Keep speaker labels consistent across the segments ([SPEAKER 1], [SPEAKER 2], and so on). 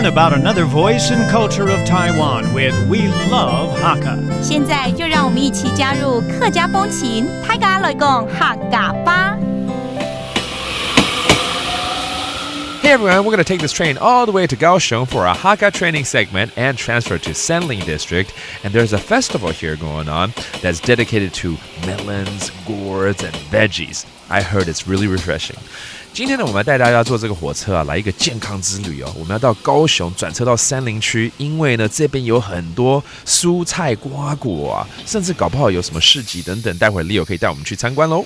[SPEAKER 1] learn about another voice and culture of Taiwan with We Love Hakka.
[SPEAKER 2] 现在就让我们一起加入客家风情，大家来讲客家吧。
[SPEAKER 3] Hey everyone, we're going to take this train all the way to Kaohsiung for a Hakka training segment and transfer to Sanling District. And there's a festival here going on that's dedicated to melons, gourds, and veggies. I heard it's really refreshing. 今天呢，我们要带大家坐这个火车啊，来一个健康之旅哦。我们要到高雄转车到山林区，因为呢这边有很多蔬菜瓜果啊，甚至搞不好有什么市集等等。待会儿 Leo 可以带我们去参观喽。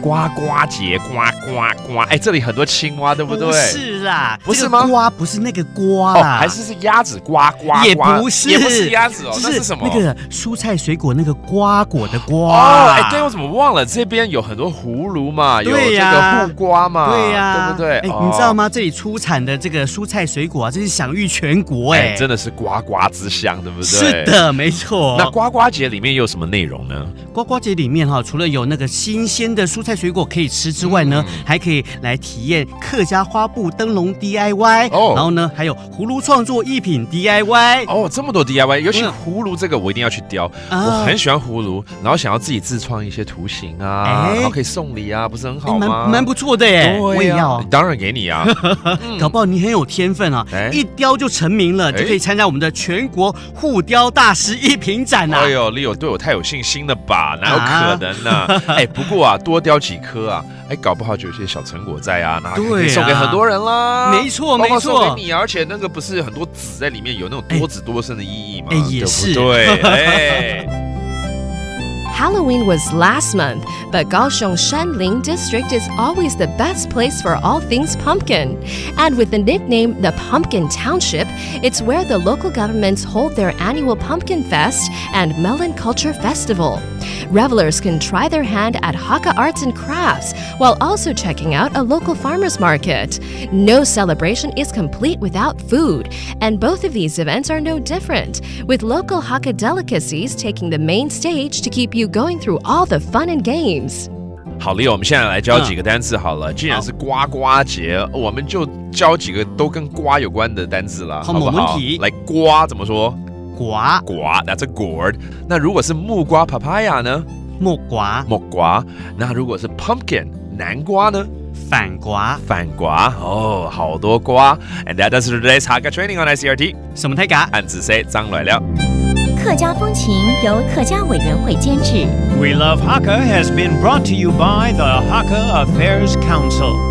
[SPEAKER 3] 呱呱节，呱呱呱！哎，这里很多青蛙，对不对？
[SPEAKER 4] 不是啦，
[SPEAKER 3] 不是吗？
[SPEAKER 4] 瓜不是那个瓜
[SPEAKER 3] 哦，
[SPEAKER 4] 啦，
[SPEAKER 3] 还是鸭子呱呱呱？
[SPEAKER 4] 也不是，
[SPEAKER 3] 也不是鸭子哦，那是什么？
[SPEAKER 4] 那个蔬菜水果那个瓜果的瓜。
[SPEAKER 3] 哦，哎，对，我怎么忘了？这边有很多葫芦嘛，有这个护瓜嘛，
[SPEAKER 4] 对呀，
[SPEAKER 3] 对不对？
[SPEAKER 4] 哎，你知道吗？这里出产的这个蔬菜水果啊，真是享誉全国哎，
[SPEAKER 3] 真的是呱呱之乡，对不对？
[SPEAKER 4] 是的，没错。
[SPEAKER 3] 那呱呱节里面有什么内容呢？
[SPEAKER 4] 呱呱节里面哈，除了有那个新鲜的蔬菜水果可以吃之外呢，还可以来体验客家花布灯笼 DIY，然后呢，还有葫芦创作艺品 DIY。
[SPEAKER 3] 哦，这么多 DIY， 尤其葫芦这个我一定要去雕，我很喜欢葫芦，然后想要自己自创一些图形啊，然后可以送礼啊，不是很好吗？
[SPEAKER 4] 蛮不错的耶，我也要，
[SPEAKER 3] 当然给你啊，
[SPEAKER 4] 搞不好你很有天分啊，一雕就成名了，就可以参加我们的全国互雕大师艺品展啊！
[SPEAKER 3] 哎呦 ，Leo 对我太有信心了吧？哪有可能呢？哎，不过啊，多雕几颗啊，哎，搞不好就有些小成果在啊，那可以送给很多人啦。
[SPEAKER 4] 没错，没错，
[SPEAKER 3] 送给你，而且那个不是很多籽在里面，有那种多子多孙的意义吗？
[SPEAKER 4] 哎，也是，
[SPEAKER 3] 对，哎。
[SPEAKER 5] Halloween was last month, but Kaohsiung Shanling District is always the best place for all things pumpkin. And with the nickname the Pumpkin Township, it's where the local governments hold their annual Pumpkin Fest and Melon Culture Festival. Revelers can try their hand at Hakka arts and crafts while also checking out a local farmer's market. No celebration is complete without food, and both of these events are no different, with local Hakka delicacies taking the main stage to keep you going through all the fun and games.
[SPEAKER 3] 好，Leo，我们现在来教几个单字好了。既然是呱呱节，我们就教几个都跟瓜有关的单字了，好不好？来，瓜怎么说？
[SPEAKER 4] 瓜
[SPEAKER 3] ，that's a gourd。那如果是木瓜 papaya 呢？
[SPEAKER 4] 木瓜。
[SPEAKER 3] 那如果是 pumpkin 南瓜呢？
[SPEAKER 4] 反瓜。
[SPEAKER 3] 哦，好多瓜。And that does today's Hakka training on ICRT。
[SPEAKER 4] 什么太嘎？
[SPEAKER 3] 按字 say 张来了。
[SPEAKER 2] 客家风情由客家委员会监制。
[SPEAKER 1] We Love Hakka has been brought to you by the Hakka Affairs Council.